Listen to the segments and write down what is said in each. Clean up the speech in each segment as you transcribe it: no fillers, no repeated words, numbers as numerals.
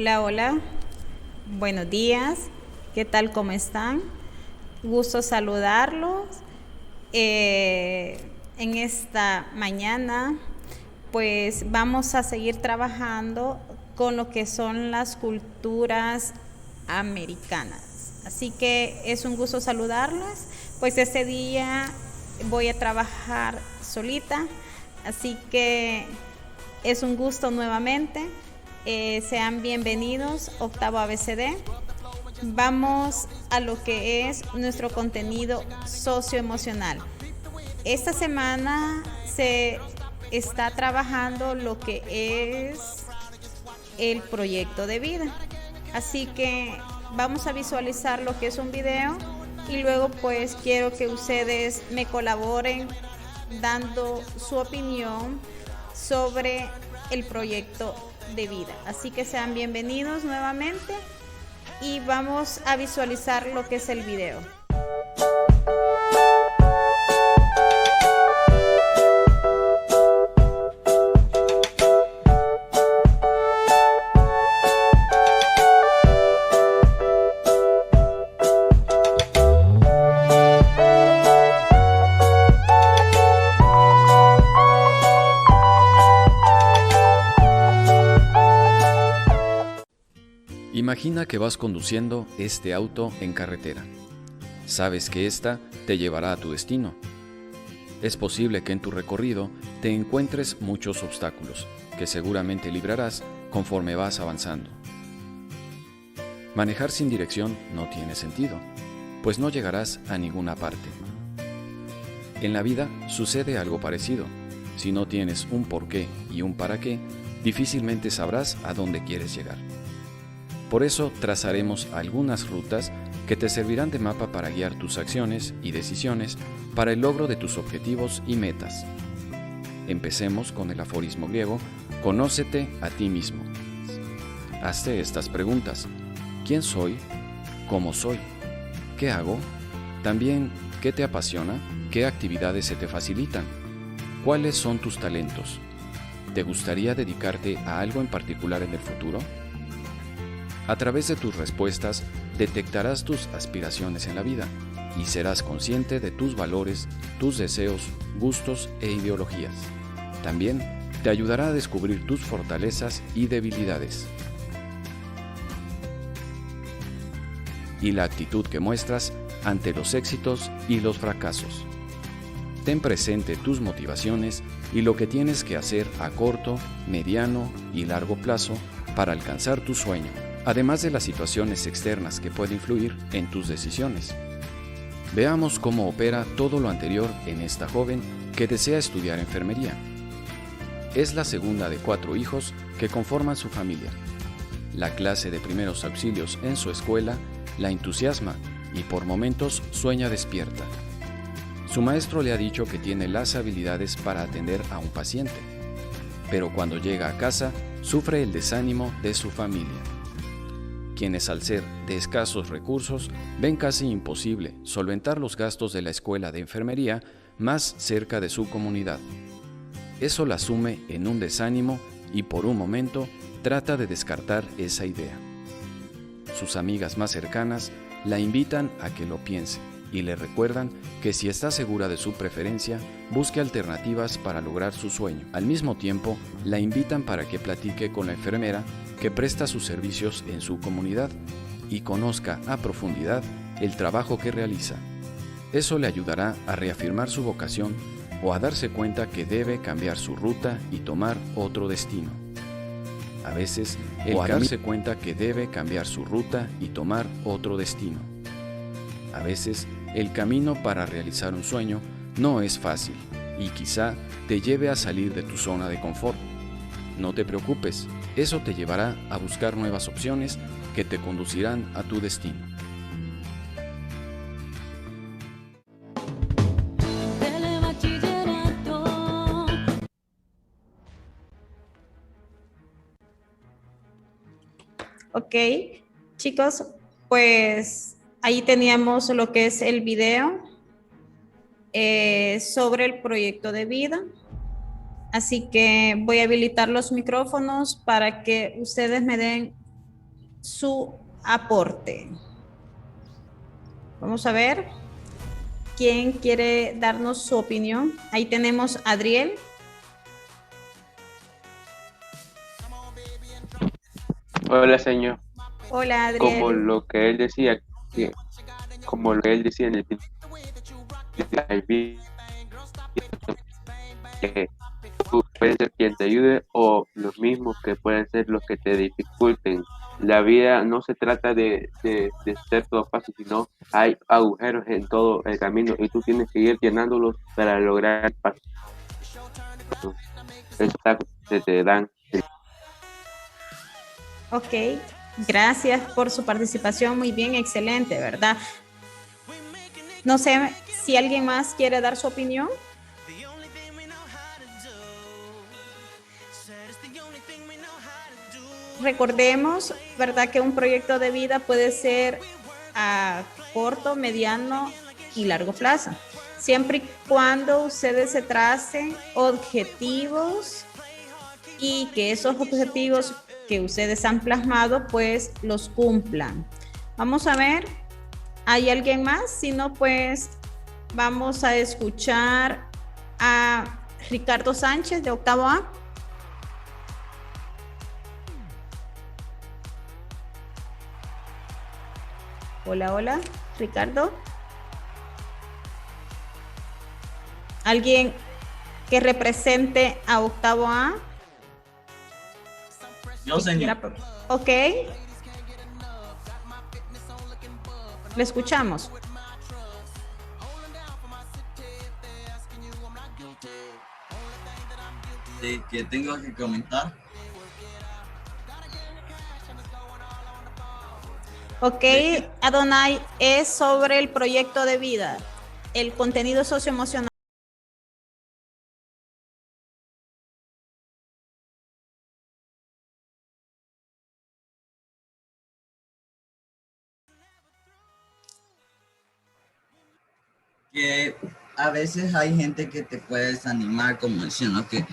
Hola, hola, buenos días, ¿qué tal? ¿Cómo están? Gusto saludarlos en esta mañana. Pues vamos a seguir trabajando con lo que son las culturas americanas. Así que es un gusto saludarlas. Pues este día voy a trabajar solita, así que es un gusto nuevamente. Sean bienvenidos, octavo ABCD. Vamos a lo que es nuestro contenido socioemocional. Esta semana se está trabajando lo que es el proyecto de vida. Así que vamos a visualizar lo que es un video y luego pues quiero que ustedes me colaboren dando su opinión sobre el proyecto de vida. Así que sean bienvenidos nuevamente y vamos a visualizar lo que es el video. Imagina que vas conduciendo este auto en carretera. Sabes que esta te llevará a tu destino. Es posible que en tu recorrido te encuentres muchos obstáculos, que seguramente librarás conforme vas avanzando. Manejar sin dirección no tiene sentido, pues no llegarás a ninguna parte. En la vida sucede algo parecido. Si no tienes un porqué y un para qué, difícilmente sabrás a dónde quieres llegar. Por eso trazaremos algunas rutas que te servirán de mapa para guiar tus acciones y decisiones para el logro de tus objetivos y metas. Empecemos con el aforismo griego: conócete a ti mismo. Hazte estas preguntas: ¿quién soy? ¿Cómo soy? ¿Qué hago? También, ¿qué te apasiona? ¿Qué actividades se te facilitan? ¿Cuáles son tus talentos? ¿Te gustaría dedicarte a algo en particular en el futuro? A través de tus respuestas, detectarás tus aspiraciones en la vida y serás consciente de tus valores, tus deseos, gustos e ideologías. También te ayudará a descubrir tus fortalezas y debilidades. Y la actitud que muestras ante los éxitos y los fracasos. Ten presente tus motivaciones y lo que tienes que hacer a corto, mediano y largo plazo para alcanzar tu sueño, además de las situaciones externas que pueden influir en tus decisiones. Veamos cómo opera todo lo anterior en esta joven que desea estudiar enfermería. Es la segunda de 4 hijos que conforman su familia. La clase de primeros auxilios en su escuela la entusiasma y por momentos sueña despierta. Su maestro le ha dicho que tiene las habilidades para atender a un paciente, pero cuando llega a casa sufre el desánimo de su familia, quienes al ser de escasos recursos ven casi imposible solventar los gastos de la escuela de enfermería más cerca de su comunidad. Eso la sume en un desánimo y por un momento trata de descartar esa idea. Sus amigas más cercanas la invitan a que lo piense y le recuerdan que si está segura de su preferencia, busque alternativas para lograr su sueño. Al mismo tiempo, la invitan para que platique con la enfermera que presta sus servicios en su comunidad y conozca a profundidad el trabajo que realiza. Eso le ayudará a reafirmar su vocación o a darse cuenta que debe cambiar su ruta y tomar otro destino. A veces, darse cuenta que debe cambiar su ruta y tomar otro destino. A veces, el camino para realizar un sueño no es fácil y quizá te lleve a salir de tu zona de confort. No te preocupes, eso te llevará a buscar nuevas opciones que te conducirán a tu destino. Ok, chicos, pues ahí teníamos lo que es el video sobre el proyecto de vida. Así que voy a habilitar los micrófonos para que ustedes me den su aporte. Vamos a ver quién quiere darnos su opinión. Ahí tenemos a Adriel. Hola, señor. Hola, Como Adriel. lo que él decía, que, como lo que él decía en el video, que tú puedes ser quien te ayude o los mismos que pueden ser los que te dificulten. La vida no se trata de ser todo fácil, sino hay agujeros en todo el camino y tú tienes que ir llenándolos para lograr el paso. Esos tacos se te dan. Ok, gracias por su participación. Muy bien, excelente, ¿verdad? No sé si alguien más quiere dar su opinión. Recordemos, ¿verdad? Que un proyecto de vida puede ser a corto, mediano y largo plazo. Siempre y cuando ustedes se tracen objetivos y que esos objetivos que ustedes han plasmado, pues los cumplan. Vamos a ver, ¿hay alguien más? Si no, pues vamos a escuchar a Ricardo Sánchez de Octavo A. Hola, hola, Ricardo. ¿Alguien que represente a Octavo A? Yo, señor. Ok, le escuchamos. De que tengo que comentar. Ok, De que, Adonai, es sobre el proyecto de vida, el contenido socioemocional. que a veces hay gente que te puede desanimar, como diciendo que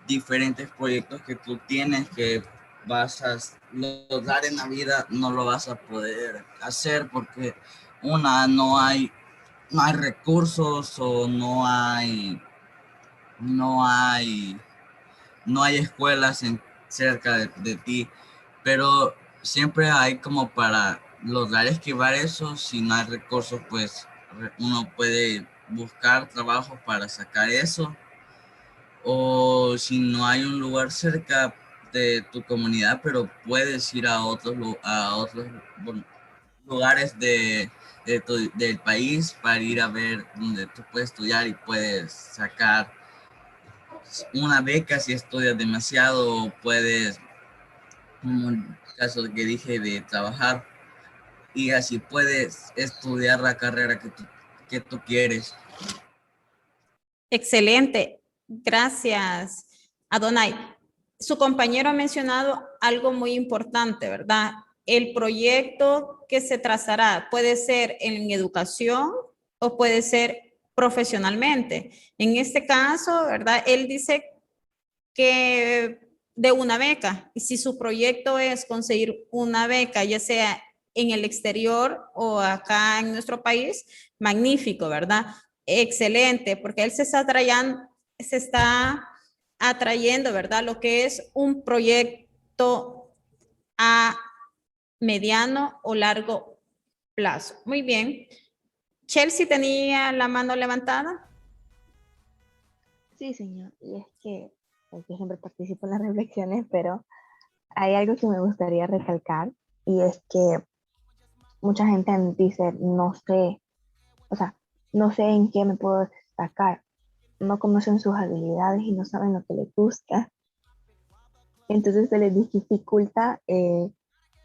diferentes proyectos que tú tienes que vas a lograr en la vida no lo vas a poder hacer porque no hay recursos o no hay no hay escuelas cerca de ti, pero siempre hay como para lograr esquivar eso. Si no hay recursos, pues uno puede buscar trabajo para sacar eso, o si no hay un lugar cerca de tu comunidad, pero puedes ir a otros bueno, lugares del país para ir a ver donde tú puedes estudiar y puedes sacar una beca. Si estudias demasiado, puedes, como el caso que dije, de trabajar, y así puedes estudiar la carrera que tú quieres. Excelente, gracias, Adonai. Su compañero ha mencionado algo muy importante, ¿verdad? El proyecto que se trazará puede ser en educación o puede ser profesionalmente. En este caso, ¿verdad? Él dice que de una beca. Y si su proyecto es conseguir una beca, ya sea en el exterior o acá en nuestro país, magnífico, ¿verdad? Excelente, porque él se está atrayendo, ¿verdad? Lo que es un proyecto a mediano o largo plazo. Muy bien. Chelsea tenía la mano levantada. Sí, señor. Y es que pues, yo siempre participo en las reflexiones, pero hay algo que me gustaría recalcar y es que mucha gente dice, no sé, o sea, no sé en qué me puedo destacar. No conocen sus habilidades y no saben lo que les gusta. Entonces se les dificulta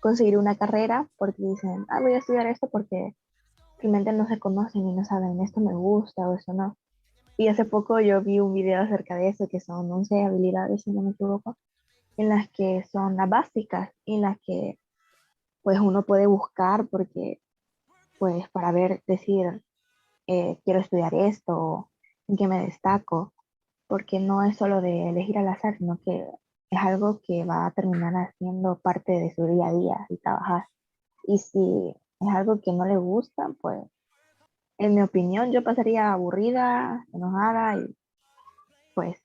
conseguir una carrera porque dicen, ah, voy a estudiar esto porque realmente no se conocen y no saben, esto me gusta o eso no. Y hace poco yo vi un video acerca de eso, que son 11 habilidades, si no me equivoco, en las que son las básicas y en las que pues uno puede buscar porque pues para ver, decir, quiero estudiar esto, en qué me destaco, porque no es solo de elegir al azar, sino que es algo que va a terminar haciendo parte de su día a día y trabajar. Y si es algo que no le gusta, pues en mi opinión yo pasaría aburrida, enojada y pues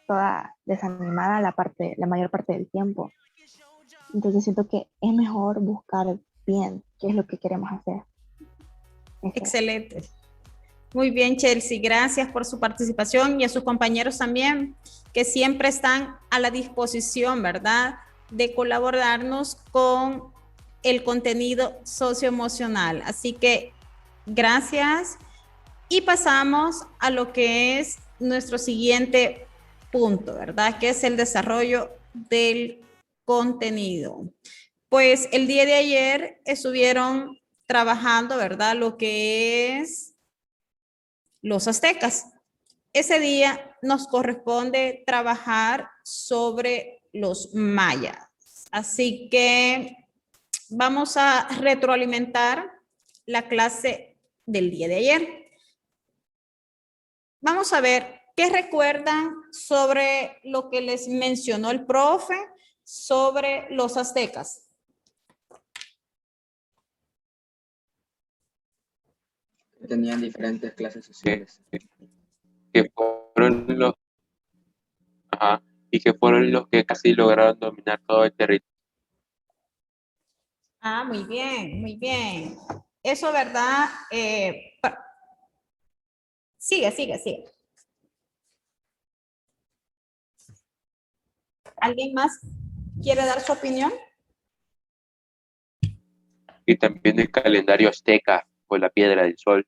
toda desanimada la mayor parte del tiempo. Entonces siento que es mejor buscar bien qué es lo que queremos hacer. Excelente. Muy bien, Chelsea, gracias por su participación y a sus compañeros también, que siempre están a la disposición, ¿verdad?, de colaborarnos con el contenido socioemocional. Así que gracias y pasamos a lo que es nuestro siguiente punto, ¿verdad?, que es el desarrollo del contenido. Pues el día de ayer estuvieron trabajando, ¿verdad?, lo que es los aztecas. Ese día nos corresponde trabajar sobre los mayas. Así que vamos a retroalimentar la clase del día de ayer. Vamos a ver qué recuerdan sobre lo que les mencionó el profe sobre los aztecas. Tenían diferentes clases sociales. Que fueron los, ajá, y que fueron los que casi lograron dominar todo el territorio. Ah, muy bien, muy bien. Eso, ¿verdad? Sigue. ¿Alguien más quiere dar su opinión? Y también el calendario azteca, con la piedra del sol.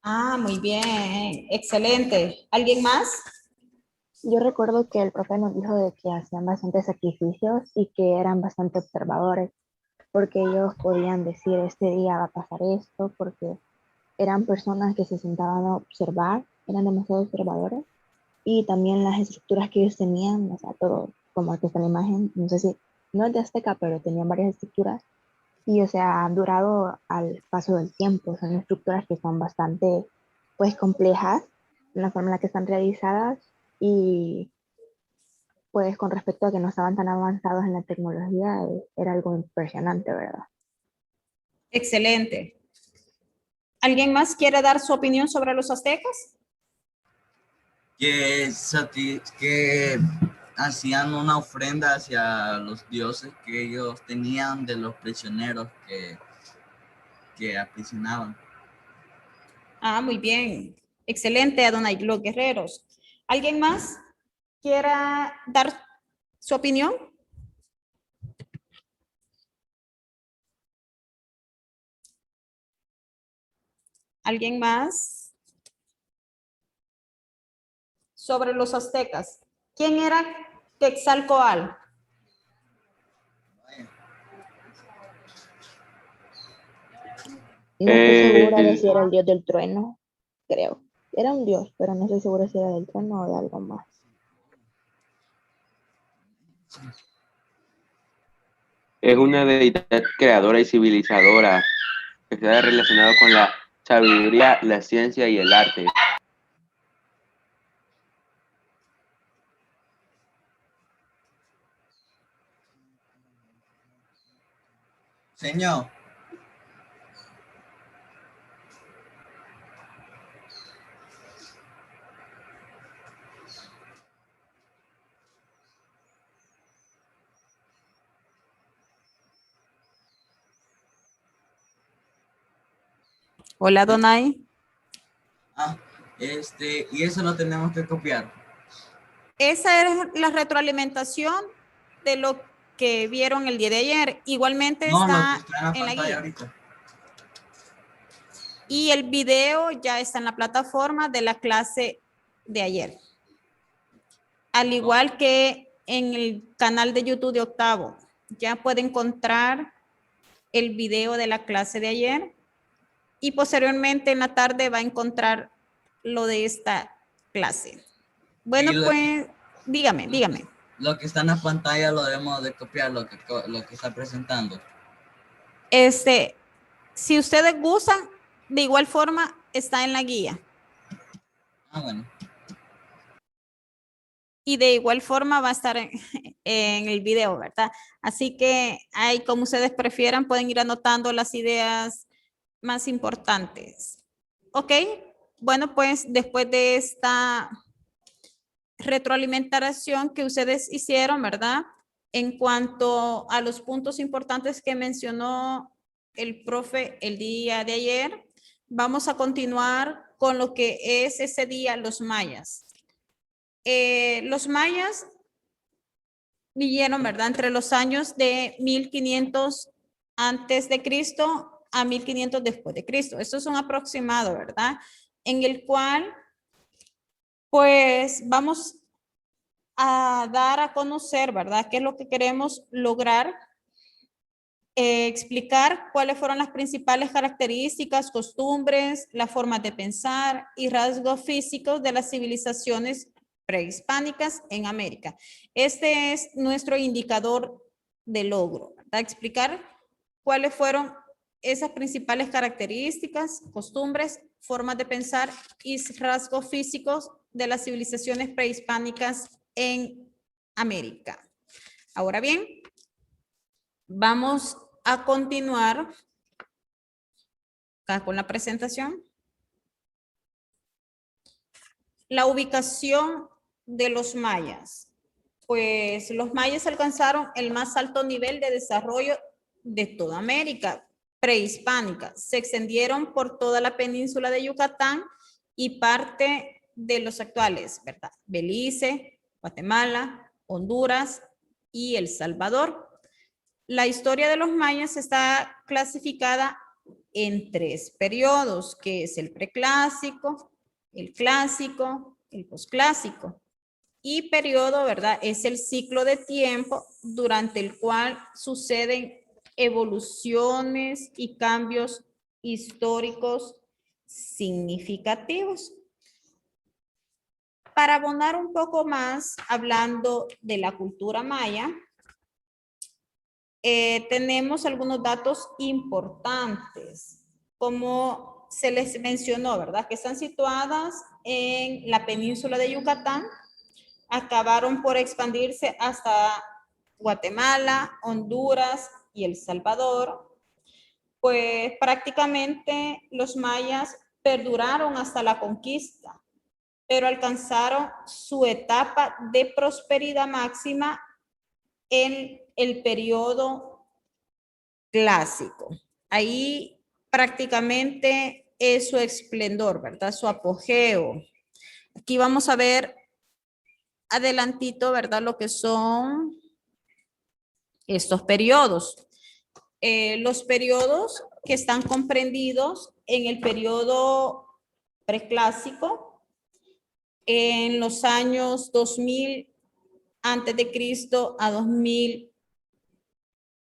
Ah, muy bien, excelente. ¿Alguien más? Yo recuerdo que el profe nos dijo de que hacían bastantes sacrificios y que eran bastante observadores, porque ellos podían decir, este día va a pasar esto, porque eran personas que se sentaban a observar, eran demasiado observadores, y también las estructuras que ellos tenían, o sea, todo, como aquí está la imagen, no sé si, no es de Azteca, pero tenían varias estructuras, y o sea, han durado al paso del tiempo, son estructuras que son bastante, pues, complejas, en la forma en la que están realizadas, y pues con respecto a que no estaban tan avanzados en la tecnología, era algo impresionante, ¿verdad? Excelente. ¿Alguien más quiere dar su opinión sobre los aztecas? Que hacían una ofrenda hacia los dioses que ellos tenían de los prisioneros que aprisionaban. Ah, muy bien. Excelente, Adonai, los guerreros. ¿Alguien más quiera dar su opinión? ¿Alguien más? Sobre los aztecas. ¿Quién era Quetzalcóatl? No estoy segura de El- si era el dios del trueno, creo. Era un dios, pero no estoy segura si era del trueno o de algo más. Es una deidad creadora y civilizadora que está relacionado con la sabiduría, la ciencia y el arte. Señor, Hola, Adonai. y eso lo tenemos que copiar. Esa es la retroalimentación de lo que vieron el día de ayer. Igualmente No, lo que está está en la pantalla guía. ahorita. Y el video ya está en la plataforma de la clase de ayer. Al igual que en el canal de YouTube de Octavo. Ya puede encontrar el video de la clase de ayer. Y posteriormente en la tarde va a encontrar lo de esta clase. Bueno, pues dígame. Lo que está en la pantalla lo debemos de copiar, lo que está presentando. Si ustedes gustan, de igual forma está en la guía. Bueno. y de igual forma va a estar en el video, ¿verdad? Así que ahí, como ustedes prefieran, pueden ir anotando las ideas más importantes. ¿Ok? Bueno, pues después de esta retroalimentación que ustedes hicieron, ¿verdad? En cuanto a los puntos importantes que mencionó el profe el día de ayer, vamos a continuar con lo que es ese día, los mayas. Los mayas vivieron, ¿verdad? Entre los años de 1500 antes de Cristo a 1500 después de Cristo. Esto es un aproximado, ¿verdad? En el cual, pues, vamos a dar a conocer, ¿verdad? ¿Qué es lo que queremos lograr? Explicar cuáles fueron las principales características, costumbres, las formas de pensar y rasgos físicos de las civilizaciones prehispánicas en América. Este es nuestro indicador de logro, ¿verdad? Explicar cuáles fueron esas principales características, costumbres, formas de pensar y rasgos físicos de las civilizaciones prehispánicas en América. Ahora bien, vamos a continuar acá con la presentación. La ubicación de los mayas. Pues los mayas alcanzaron el más alto nivel de desarrollo de toda América prehispánica. Se extendieron por toda la península de Yucatán y parte de los actuales, ¿verdad? Belice, Guatemala, Honduras y El Salvador. La historia de los mayas está clasificada en 3 periodos, que es el preclásico, el clásico, el posclásico. Y periodo, ¿verdad? Es el ciclo de tiempo durante el cual suceden evoluciones y cambios históricos significativos. Para abonar un poco más, hablando de la cultura maya, tenemos algunos datos importantes, como se les mencionó, ¿verdad? Que están situadas en la península de Yucatán, acabaron por expandirse hasta Guatemala, Honduras y El Salvador. Pues prácticamente los mayas perduraron hasta la conquista, pero alcanzaron su etapa de prosperidad máxima en el periodo clásico. Ahí prácticamente es su esplendor, ¿verdad? Su apogeo. Aquí vamos a ver adelantito, ¿verdad? Lo que son estos periodos. Los periodos que están comprendidos en el periodo preclásico, en los años 2000 antes de Cristo a 2000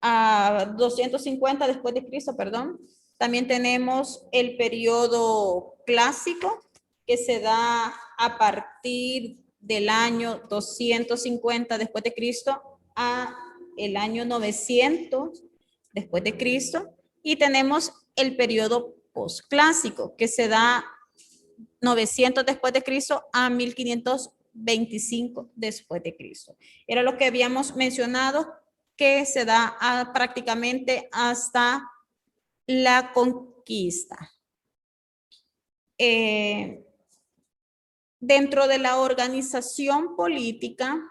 a 250 después de Cristo, perdón. También tenemos el periodo clásico que se da a partir del año 250 después de Cristo a el año 900 después de Cristo. Y tenemos el periodo posclásico que se da 900 después de Cristo a 1525 después de Cristo. Era lo que habíamos mencionado, que se da prácticamente hasta la conquista. Dentro de la organización política,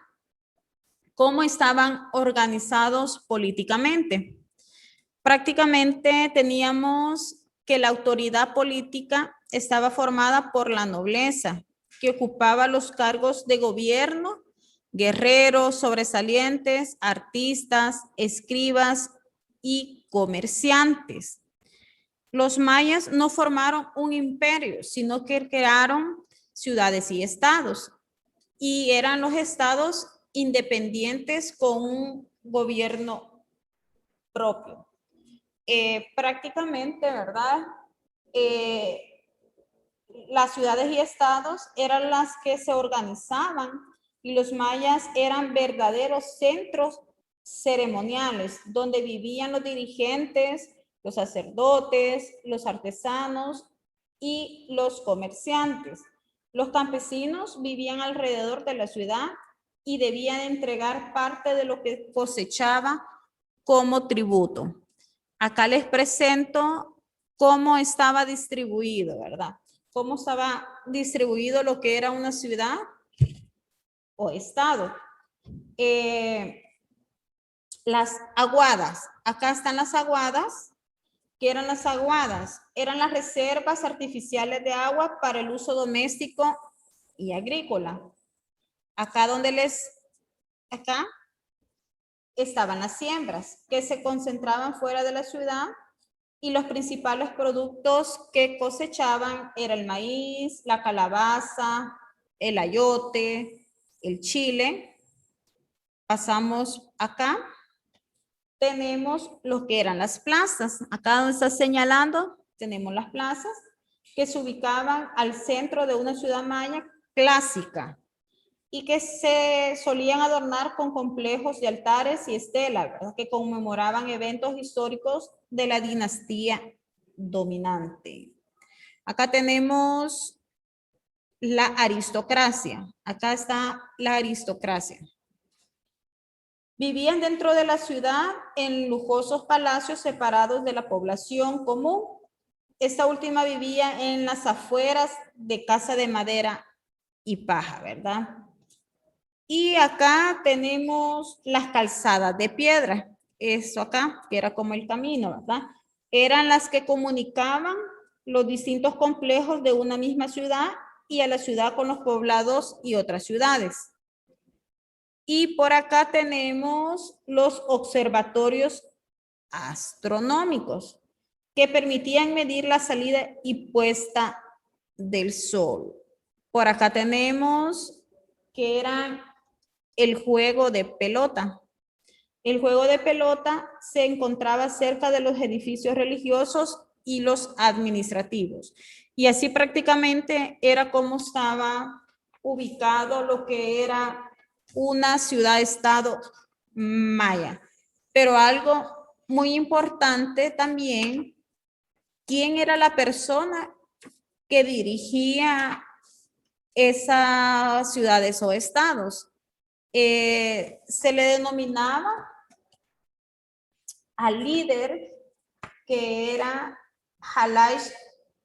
¿cómo estaban organizados políticamente? Prácticamente teníamos que la autoridad política estaba formada por la nobleza, que ocupaba los cargos de gobierno, guerreros sobresalientes, artistas, escribas y comerciantes. Los mayas no formaron un imperio, sino que crearon ciudades y estados. Y eran los estados independientes con un gobierno propio. Prácticamente, ¿verdad? Las ciudades y estados eran las que se organizaban y los mayas eran verdaderos centros ceremoniales donde vivían los dirigentes, los sacerdotes, los artesanos y los comerciantes. Los campesinos vivían alrededor de la ciudad y debían entregar parte de lo que cosechaba como tributo. Acá les presento cómo estaba distribuido, ¿verdad? Cómo estaba distribuido lo que era una ciudad o estado. Las aguadas, acá están las aguadas. ¿Qué eran las aguadas? Eran las reservas artificiales de agua para el uso doméstico y agrícola. Acá acá estaban las siembras que se concentraban fuera de la ciudad y los principales productos que cosechaban era el maíz, la calabaza, el ayote, el chile. Pasamos acá. Tenemos lo que eran las plazas. Acá donde está señalando, tenemos las plazas que se ubicaban al centro de una ciudad maya clásica y que se solían adornar con complejos de altares y estelas, ¿verdad?, que conmemoraban eventos históricos de la dinastía dominante. Acá tenemos la aristocracia. Acá está la aristocracia. Vivían dentro de la ciudad en lujosos palacios separados de la población común. Esta última vivía en las afueras de casa de madera y paja, ¿verdad? Y acá tenemos las calzadas de piedra. Eso acá, que era como el camino, ¿verdad? Eran las que comunicaban los distintos complejos de una misma ciudad y a la ciudad con los poblados y otras ciudades. Y por acá tenemos los observatorios astronómicos que permitían medir la salida y puesta del sol. Por acá tenemos que era el juego de pelota. El juego de pelota se encontraba cerca de los edificios religiosos y los administrativos. Y así prácticamente era como estaba ubicado lo que era una ciudad-estado maya. Pero algo muy importante también, ¿quién era la persona que dirigía esas ciudades o estados? Se le denominaba al líder, que era Halaish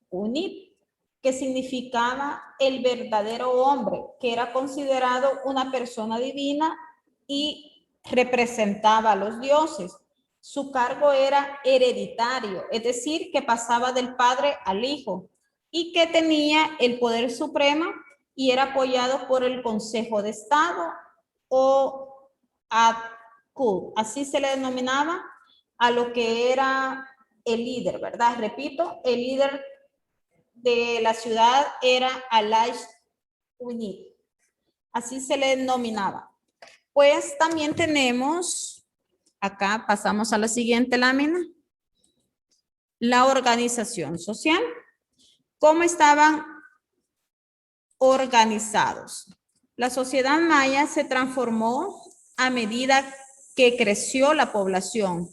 Unit, que significaba el verdadero hombre, que era considerado una persona divina y representaba a los dioses. Su cargo era hereditario, es decir, que pasaba del padre al hijo y que tenía el poder supremo y era apoyado por el Consejo de Estado o ADCU. Así se le denominaba a lo que era el líder, ¿verdad? Repito, el líder de la ciudad era Halaish Unit. Así se le denominaba. Pues también tenemos, acá pasamos a la siguiente lámina, la organización social. ¿Cómo estaban organizados? La sociedad maya se transformó a medida que creció la población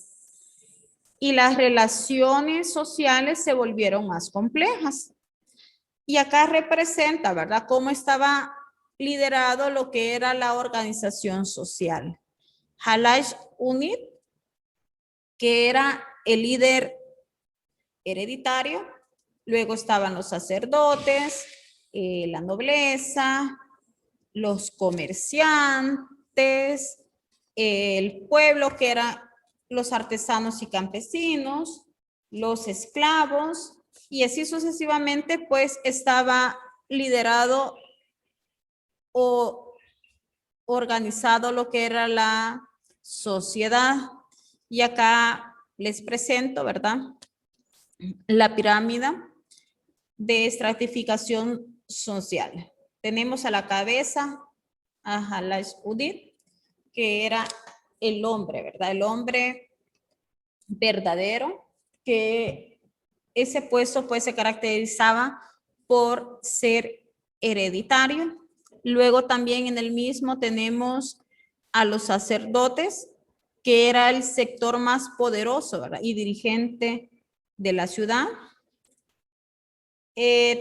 y las relaciones sociales se volvieron más complejas. Y acá representa, ¿verdad?, cómo estaba liderado lo que era la organización social. Halaish Unit, que era el líder hereditario, luego estaban los sacerdotes, la nobleza, los comerciantes, el pueblo, que eran los artesanos y campesinos, los esclavos, y así sucesivamente, pues estaba liderado o organizado lo que era la sociedad. Y acá les presento, ¿verdad?, la pirámide de estratificación social. Tenemos a la cabeza a Halaish Unit, que era el hombre, ¿verdad? El hombre verdadero, que ese puesto pues se caracterizaba por ser hereditario. Luego también en el mismo tenemos a los sacerdotes, que era el sector más poderoso, ¿verdad?, y dirigente de la ciudad.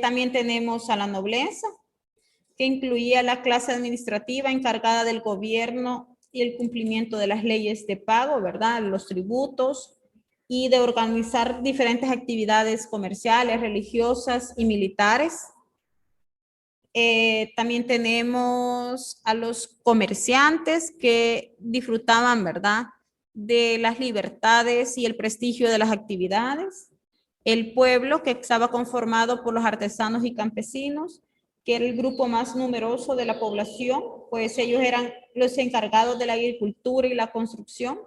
También tenemos a la nobleza, que incluía la clase administrativa encargada del gobierno y el cumplimiento de las leyes de pago, ¿verdad? Los tributos y de organizar diferentes actividades comerciales, religiosas y militares. También tenemos a los comerciantes que disfrutaban, ¿verdad?, de las libertades y el prestigio de las actividades. El pueblo, que estaba conformado por los artesanos y campesinos, que era el grupo más numeroso de la población, pues ellos eran los encargados de la agricultura y la construcción.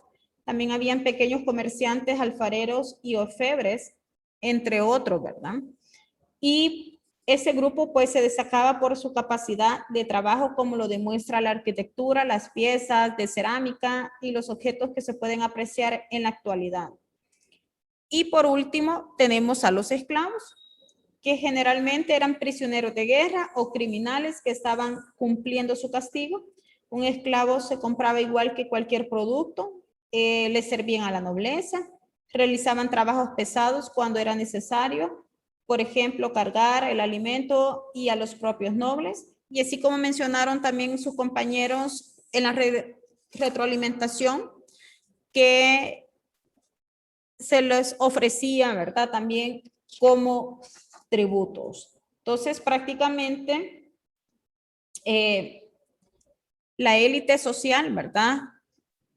También habían pequeños comerciantes, alfareros y orfebres, entre otros, ¿verdad? Y ese grupo pues se destacaba por su capacidad de trabajo, como lo demuestra la arquitectura, las piezas de cerámica y los objetos que se pueden apreciar en la actualidad. Y por último tenemos a los esclavos, que generalmente eran prisioneros de guerra o criminales que estaban cumpliendo su castigo. Un esclavo se compraba igual que cualquier producto, le servían a la nobleza, realizaban trabajos pesados cuando era necesario, por ejemplo, cargar el alimento y a los propios nobles. Y así como mencionaron también sus compañeros en la retroalimentación, que se les ofrecía, ¿verdad?, también como tributos. Entonces, prácticamente, la élite social, ¿verdad?,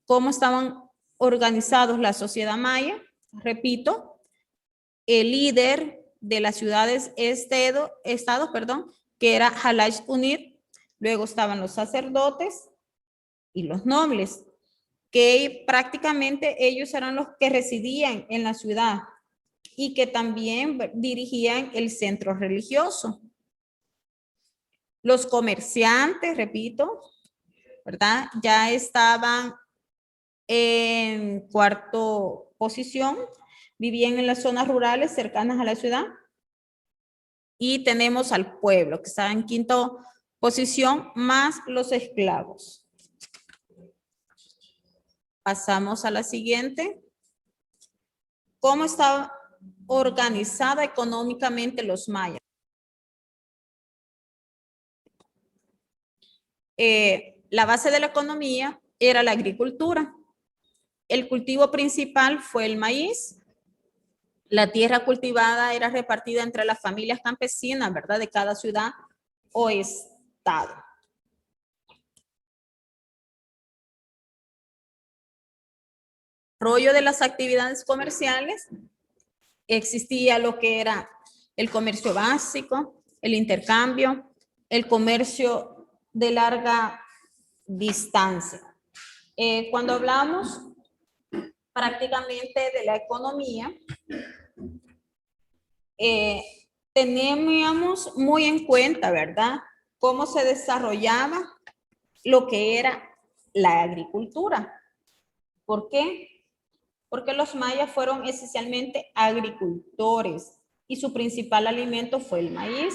cómo estaban organizados la sociedad maya. Repito, el líder de las ciudades estados, que era Halach Unit. Luego estaban los sacerdotes y los nobles, que prácticamente ellos eran los que residían en la ciudad y que también dirigían el centro religioso. Los comerciantes, repito, ¿verdad?, ya estaban en cuarto posición, vivían en las zonas rurales cercanas a la ciudad. Y tenemos al pueblo, que está en quinta posición, más los esclavos. Pasamos a la siguiente. ¿Cómo estaba organizada económicamente los mayas? La base de la economía era la agricultura. El cultivo principal fue el maíz. La tierra cultivada era repartida entre las familias campesinas, ¿verdad?, de cada ciudad o estado. Desarrollo de las actividades comerciales, existía lo que era el comercio básico, el intercambio, el comercio de larga distancia. Cuando hablamos prácticamente de la economía, teníamos muy en cuenta, ¿verdad?, cómo se desarrollaba lo que era la agricultura. ¿Por qué? Porque los mayas fueron esencialmente agricultores y su principal alimento fue el maíz.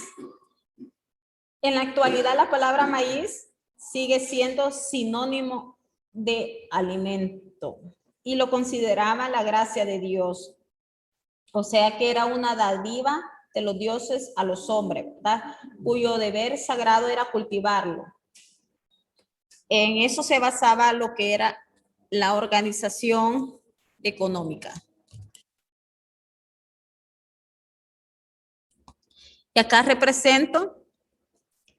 En la actualidad, la palabra maíz sigue siendo sinónimo de alimento y lo consideraba la gracia de Dios. O sea que era una dádiva de los dioses a los hombres, ¿verdad?, cuyo deber sagrado era cultivarlo. En eso se basaba lo que era la organización económica. Y acá represento,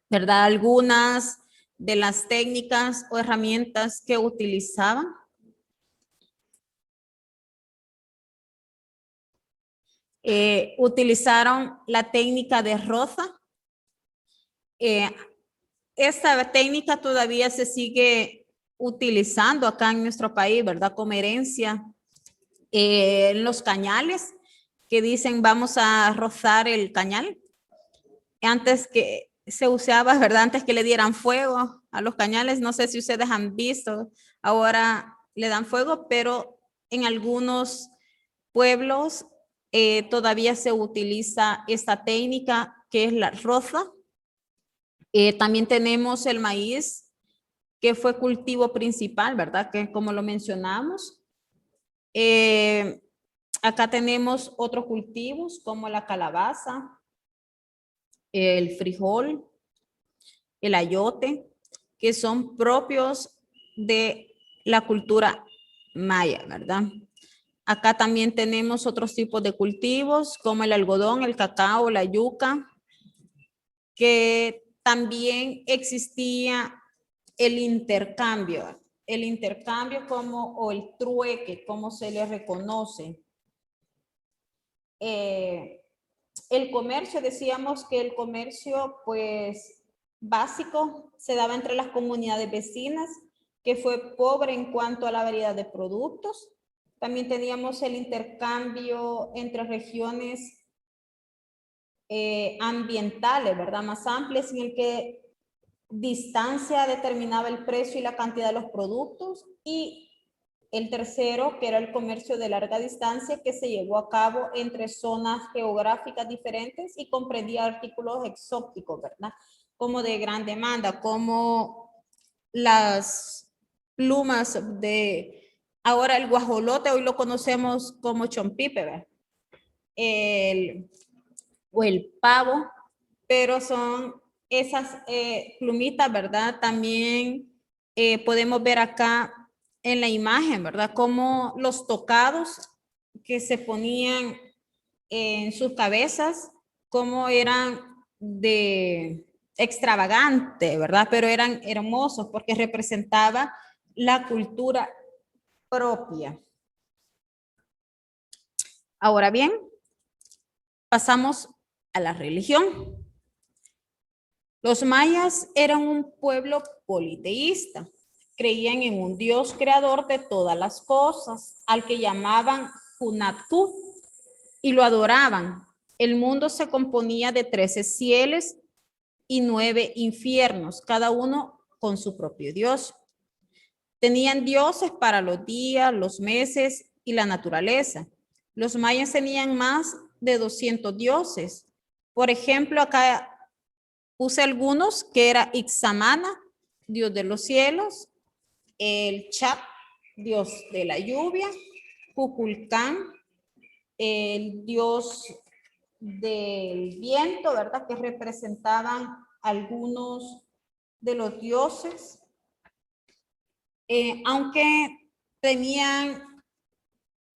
¿verdad?, algunas de las técnicas o herramientas que utilizaban. Utilizaron la técnica de Roza. Esta técnica todavía se sigue utilizando acá en nuestro país, ¿verdad?, como herencia. Los cañales, que dicen vamos a rozar el cañal. Antes que se usaba, ¿verdad?, antes que le dieran fuego a los cañales, no sé si ustedes han visto, ahora le dan fuego, pero en algunos pueblos todavía se utiliza esta técnica que es la roza. También tenemos el maíz, que fue cultivo principal, ¿verdad?, que como lo mencionamos. Acá tenemos otros cultivos como la calabaza, el frijol, el ayote, que son propios de la cultura maya, ¿verdad? Acá también tenemos otros tipos de cultivos como el algodón, el cacao, la yuca, que también existía el intercambio como, o el trueque, como se le reconoce. El comercio, decíamos que el comercio, pues, básico se daba entre las comunidades vecinas, que fue pobre en cuanto a la variedad de productos. También teníamos el intercambio entre regiones ambientales, ¿verdad? Más amplias, en el que distancia determinaba el precio y la cantidad de los productos. Y el tercero, que era el comercio de larga distancia, que se llevó a cabo entre zonas geográficas diferentes y comprendía artículos exóticos, ¿verdad? Como de gran demanda, como las plumas de, ahora el guajolote, hoy lo conocemos como chompipe, ¿verdad? O el pavo, pero son esas plumitas, ¿verdad? También podemos ver acá en la imagen, ¿verdad? Como los tocados que se ponían en sus cabezas, como eran de extravagante, ¿verdad? Pero eran hermosos porque representaba la cultura propia. Ahora bien, pasamos a la religión. Los mayas eran un pueblo politeísta. Creían en un Dios creador de todas las cosas, al que llamaban Hunatku, y lo adoraban. El mundo se componía de 13 cielos y 9 infiernos, cada uno con su propio Dios. Tenían dioses para los días, los meses y la naturaleza. Los mayas tenían más de 200 dioses. Por ejemplo, acá puse algunos, que era Ixamana, dios de los cielos, el Chap, dios de la lluvia, Kukulcán, el dios del viento, ¿verdad? Que representaban algunos de los dioses, aunque tenían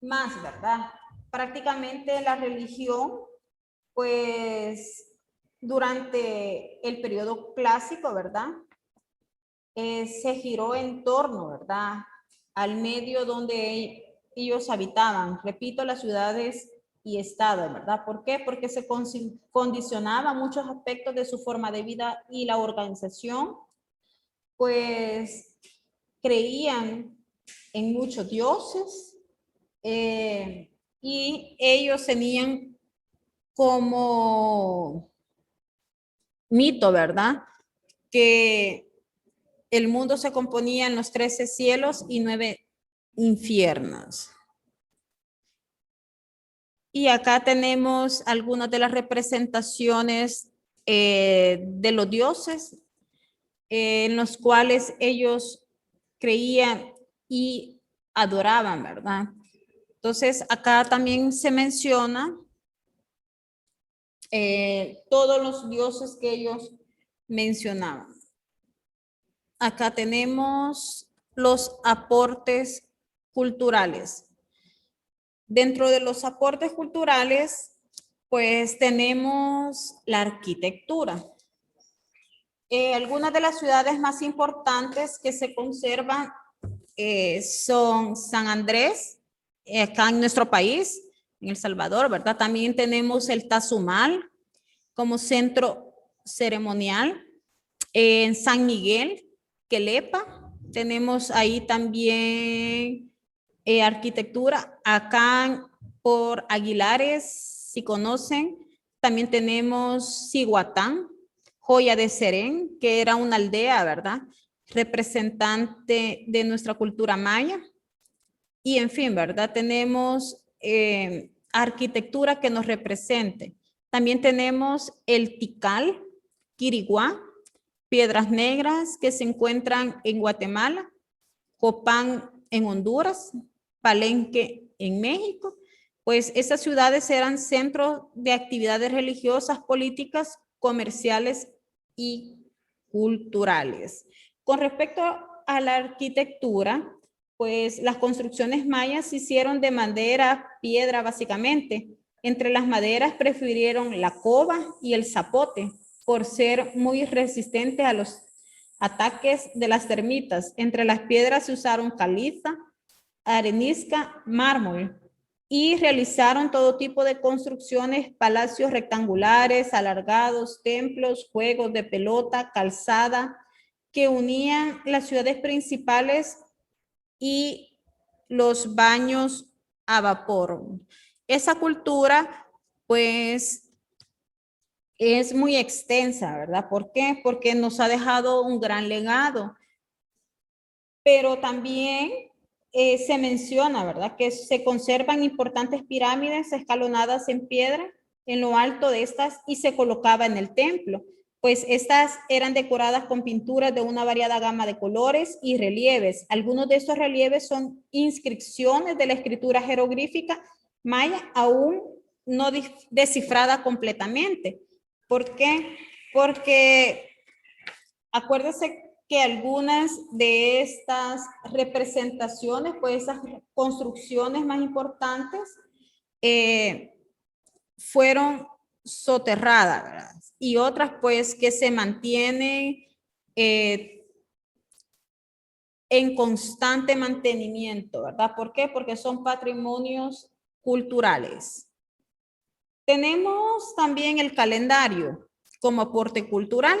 más, ¿verdad? Prácticamente la religión, pues, durante el periodo clásico, ¿verdad? Se giró en torno, ¿verdad? Al medio donde ellos habitaban. Repito, las ciudades y estados, ¿verdad? ¿Por qué? Porque se condicionaba muchos aspectos de su forma de vida y la organización, pues creían en muchos dioses y ellos tenían como mito, ¿verdad? Que el mundo se componía en los 13 cielos y 9 infiernos. Y acá tenemos algunas de las representaciones de los dioses en los cuales ellos creían y adoraban, ¿verdad? Entonces, acá también se menciona todos los dioses que ellos mencionaban. Acá tenemos los aportes culturales. Dentro de los aportes culturales, pues tenemos la arquitectura. Algunas de las ciudades más importantes que se conservan son San Andrés, acá en nuestro país, en El Salvador, ¿verdad? También tenemos el Tazumal como centro ceremonial. En San Miguel, Quelepa, tenemos ahí también arquitectura. Acá por Aguilares, si conocen, también tenemos Cihuatán, Joya de Serén, que era una aldea, ¿verdad? Representante de nuestra cultura maya. Y en fin, ¿verdad? Tenemos arquitectura que nos represente. También tenemos el Tikal, Quiriguá, Piedras Negras, que se encuentran en Guatemala, Copán en Honduras, Palenque en México. Pues esas ciudades eran centros de actividades religiosas, políticas, comerciales y culturales. Con respecto a la arquitectura, pues las construcciones mayas se hicieron de madera, piedra básicamente. Entre las maderas prefirieron la coba y el zapote por ser muy resistentes a los ataques de las termitas. Entre las piedras se usaron caliza, arenisca, mármol y realizaron todo tipo de construcciones, palacios rectangulares, alargados, templos, juegos de pelota, calzada, que unían las ciudades principales y los baños a vapor. Esa cultura, pues, es muy extensa, ¿verdad? ¿Por qué? Porque nos ha dejado un gran legado. Pero también se menciona, ¿verdad? Que se conservan importantes pirámides escalonadas en piedra en lo alto de estas y se colocaba en el templo, pues estas eran decoradas con pinturas de una variada gama de colores y relieves. Algunos de estos relieves son inscripciones de la escritura jeroglífica maya aún no descifrada completamente. ¿Por qué? Porque acuérdese que algunas de estas representaciones, pues esas construcciones más importantes, fueron soterradas, ¿verdad? Y otras pues que se mantienen en constante mantenimiento, ¿verdad? ¿Por qué? Porque son patrimonios culturales. Tenemos también el calendario como aporte cultural.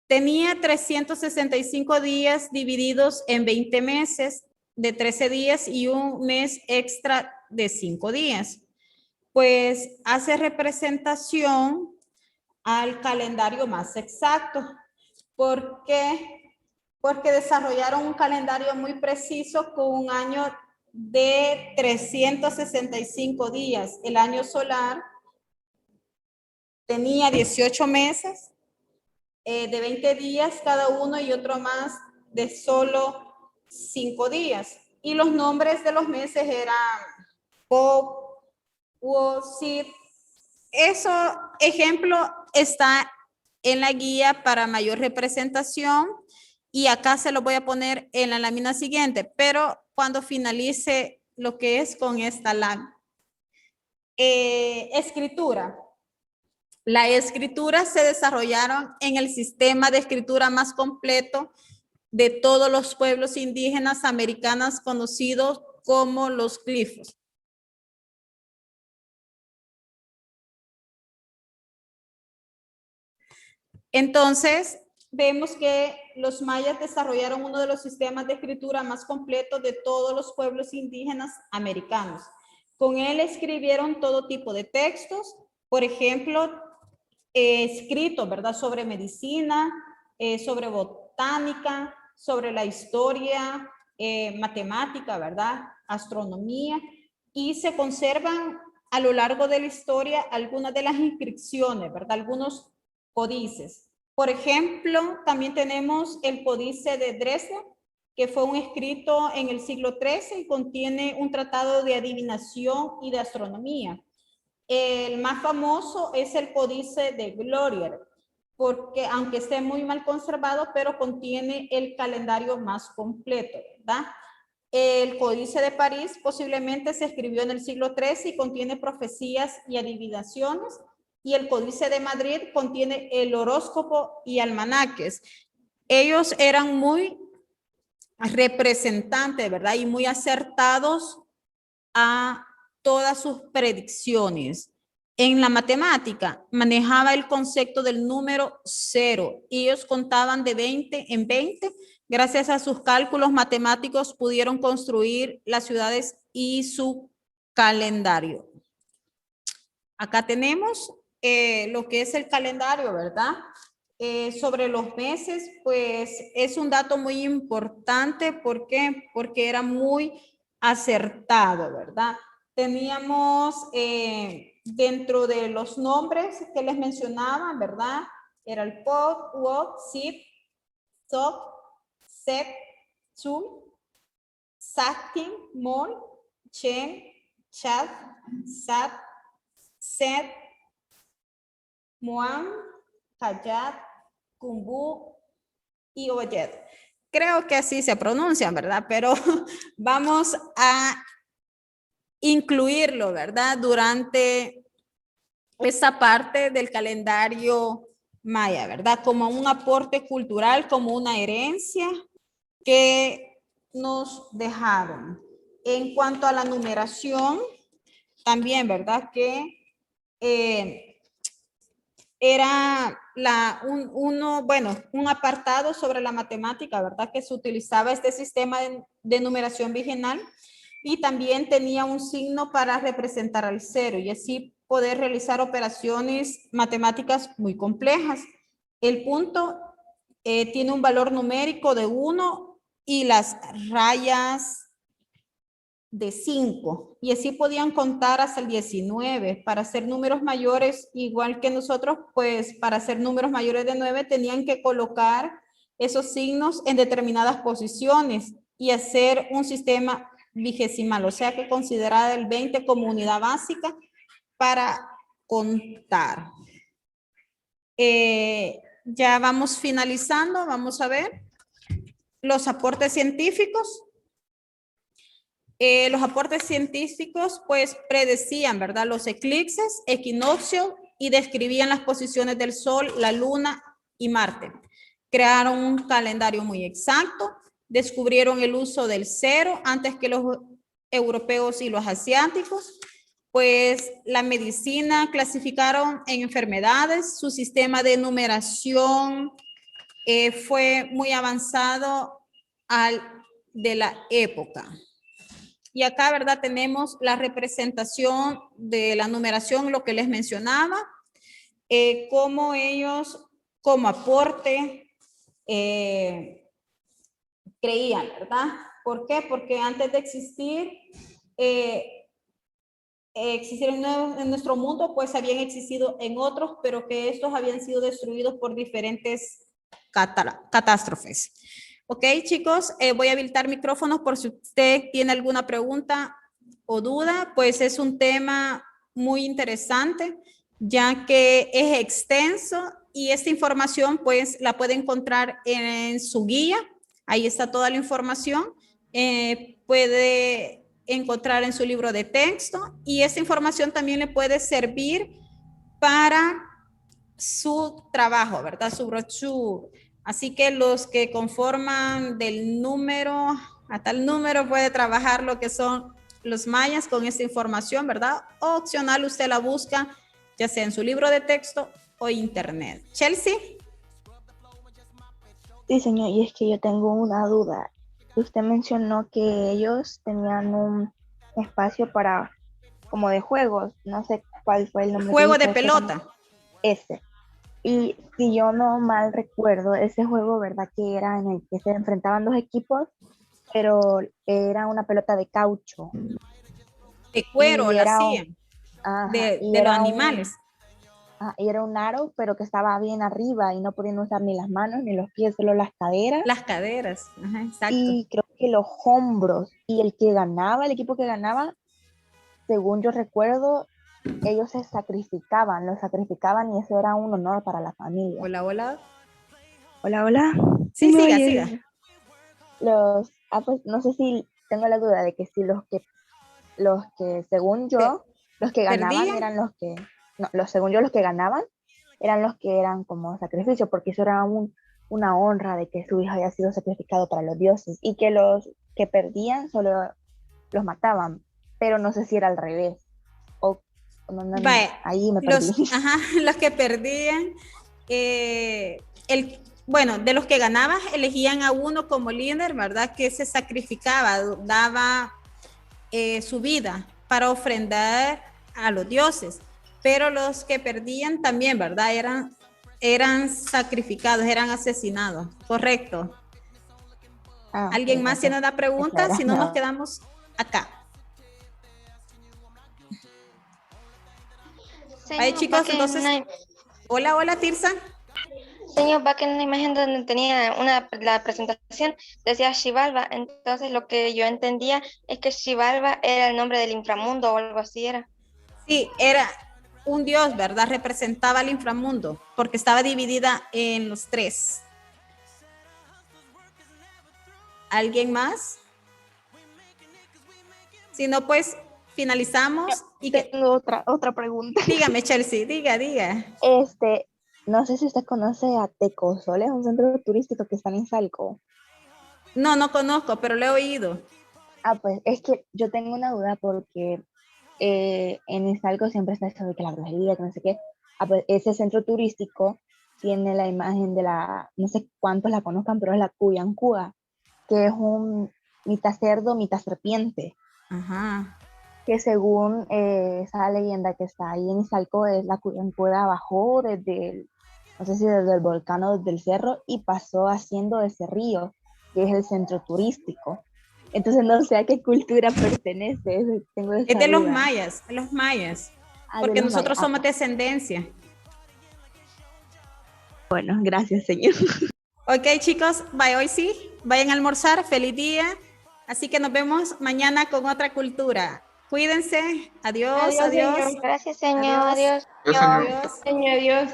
Tenía 365 días divididos en 20 meses de 13 días y un mes extra de 5 días. Pues hace representación al calendario más exacto. ¿Por qué? Porque desarrollaron un calendario muy preciso con un año de 365 días. El año solar tenía 18 meses de 20 días cada uno y otro más de solo 5 días. Y los nombres de los meses eran Pop, Wosit. Eso, ejemplo, está en la guía para mayor representación y acá se lo voy a poner en la lámina siguiente, pero cuando finalice lo que es con esta lámina. Escritura. La escritura se desarrollaron en el sistema de escritura más completo de todos los pueblos indígenas americanos conocidos como los glifos. Entonces, vemos que los mayas desarrollaron uno de los sistemas de escritura más completos de todos los pueblos indígenas americanos. Con él escribieron todo tipo de textos, por ejemplo, escritos, ¿verdad? Sobre medicina, sobre botánica, sobre la historia, matemática, ¿verdad? Astronomía, y se conservan a lo largo de la historia algunas de las inscripciones, ¿verdad? Algunos códices. Por ejemplo, también tenemos el códice de Dresden, que fue un escrito en el siglo XIII y contiene un tratado de adivinación y de astronomía. El más famoso es el códice de Glorier, porque aunque esté muy mal conservado, pero contiene el calendario más completo, ¿verdad? El códice de París posiblemente se escribió en el siglo XIII y contiene profecías y adivinaciones, y el códice de Madrid contiene el horóscopo y almanaques. Ellos eran muy representantes, ¿verdad? Y muy acertados a todas sus predicciones. En la matemática manejaba el concepto del número 0. Ellos contaban de 20 en 20. Gracias a sus cálculos matemáticos pudieron construir las ciudades y su calendario. Acá tenemos lo que es el calendario, ¿verdad? Sobre los meses, pues es un dato muy importante. ¿Por qué? Porque era muy acertado, ¿verdad? Teníamos dentro de los nombres que les mencionaba, ¿verdad? Era el Pod, Wok, Sip, Sok, Sep, Tzul, Saktin, Mol, Chen, Chad, Sat, Set, Muam, Hayat, Kumbu y Oyed. Creo que así se pronuncian, ¿verdad? Pero vamos a incluirlo, ¿verdad? Durante esa parte del calendario maya, ¿verdad? Como un aporte cultural, como una herencia que nos dejaron. En cuanto a la numeración, también, ¿verdad? Que era un apartado sobre la matemática, ¿verdad? Que se utilizaba este sistema de numeración virginal y también tenía un signo para representar al cero y así poder realizar operaciones matemáticas muy complejas. El punto tiene un valor numérico de 1 y las rayas de 5 y así podían contar hasta el 19. Para hacer números mayores, igual que nosotros, pues para hacer números mayores de 9 tenían que colocar esos signos en determinadas posiciones y hacer un sistema vigesimal, o sea que considerar el 20 como unidad básica para contar. Ya vamos finalizando, vamos a ver los aportes científicos. Los aportes científicos pues predecían, ¿verdad? Los eclipses, equinoccios y describían las posiciones del Sol, la Luna y Marte. Crearon un calendario muy exacto, descubrieron el uso del cero antes que los europeos y los asiáticos, pues la medicina clasificaron en enfermedades, su sistema de numeración fue muy avanzado de la época. Y acá, ¿verdad? Tenemos la representación de la numeración, lo que les mencionaba, cómo ellos, como aporte, creían, ¿verdad? ¿Por qué? Porque antes de existir, existir en nuestro mundo, pues habían existido en otros, pero que estos habían sido destruidos por diferentes catástrofes. Ok, chicos, voy a habilitar micrófonos por si usted tiene alguna pregunta o duda, pues es un tema muy interesante, ya que es extenso y esta información pues la puede encontrar en su guía, ahí está toda la información, puede encontrar en su libro de texto y esta información también le puede servir para su trabajo, ¿verdad? Su brochure. Así que los que conforman del número a tal número puede trabajar lo que son los mayas con esta información, ¿verdad? O opcional usted la busca ya sea en su libro de texto o internet. Chelsea. Sí, señor, y es que yo tengo una duda. Usted mencionó que ellos tenían un espacio para, como de juegos, no sé cuál fue el nombre. Juego de pelota. Ese. Y si yo no mal recuerdo, ese juego, ¿verdad? Que era en el que se enfrentaban dos equipos, pero era una pelota de caucho. De cuero la hacían. De los animales. Y era un aro, pero que estaba bien arriba y no podían usar ni las manos ni los pies, solo las caderas. Las caderas, ajá, exacto. Y creo que los hombros. Y el que ganaba, el equipo que ganaba, según yo recuerdo, ellos se sacrificaban, los sacrificaban y eso era un honor para la familia. Hola, hola. Hola, hola. Sí, siga. Pues no sé si tengo la duda de que si los que según yo, los que ganaban eran los que, no, según yo los que ganaban eran los que eran como sacrificio, porque eso era una honra de que su hijo había sido sacrificado para los dioses y que los que perdían solo los mataban, pero no sé si era al revés. Ahí me perdí. Los que perdían, de los que ganaban elegían a uno como líder, ¿verdad? Que se sacrificaba, daba su vida para ofrendar a los dioses, pero los que perdían también, ¿verdad? Eran sacrificados, eran asesinados, correcto. ¿Alguien más tiene una pregunta? Si no, nos quedamos acá. Ahí, chicos, entonces, hola, Tirsa. Señor, va que en la imagen donde tenía la presentación decía Xibalba, entonces lo que yo entendía es que Xibalba era el nombre del inframundo o algo así era. Sí, un dios, ¿verdad? Representaba el inframundo, porque estaba dividida en los tres. ¿Alguien más? Si no, pues finalizamos. Y que... Tengo otra pregunta. Dígame, Chelsea, diga. No sé si usted conoce a Tecosol, es un centro turístico que está en Izalco. No, no conozco, pero lo he oído. Pues es que yo tengo una duda porque en Izalco siempre está eso de que la brujería, que no sé qué. Pues ese centro turístico tiene la imagen de no sé cuántos la conozcan, pero es la Cuyancúa, que es un mitad cerdo, mitad serpiente. Ajá. Que según esa leyenda que está ahí en Izalco, es la Cuyancúa bajó no sé si desde el volcán o desde el cerro, y pasó haciendo ese río, que es el centro turístico. Entonces no sé a qué cultura pertenece, tengo esa Es de los duda. mayas, Ah, porque de los nosotros mayas. somos descendencia. Bueno, gracias, señor. Ok, chicos, bye, hoy sí, vayan a almorzar, feliz día. Así que nos vemos mañana con otra cultura. Cuídense, adiós, adiós. Señor. Gracias, señor. Adiós. Adiós. Yo, señor. Adiós. Señor, adiós.